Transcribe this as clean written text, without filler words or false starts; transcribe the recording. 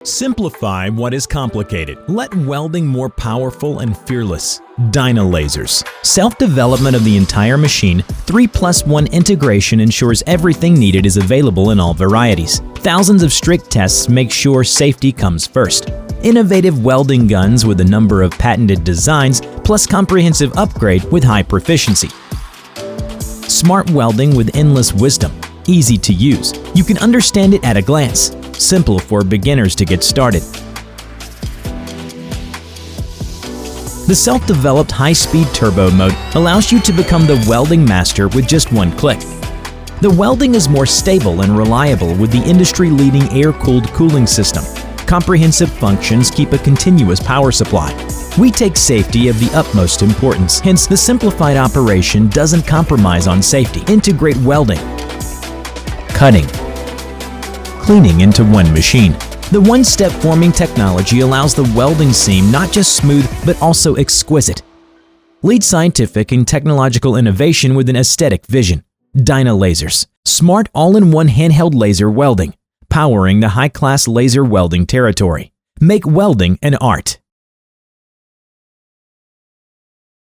Simplify what is complicated. Let welding more powerful and fearless. Dynalasers. Self-development of the entire machine, 3+1 integration ensures everything needed is available in all varieties. Thousands of strict tests make sure safety comes first. Innovative welding guns with a number of patented designs, plus comprehensive upgrade with high proficiency. Smart welding with endless wisdom. Easy to use. You can understand it at a glance. Simple for beginners to get started. The self-developed high-speed turbo mode allows you to become the welding master with just one click. The welding is more stable and reliable with the industry-leading air-cooled cooling system. Comprehensive functions keep a continuous power supply. We take safety of the utmost importance, hence the simplified operation doesn't compromise on safety. Integrate welding, cutting, cleaning into one machine. The one-step forming technology allows the welding seam not just smooth, but also exquisite. Lead scientific and technological innovation with an aesthetic vision. Dynalasers. Smart all-in-one handheld laser welding. Powering the high-class laser welding territory. Make welding an art.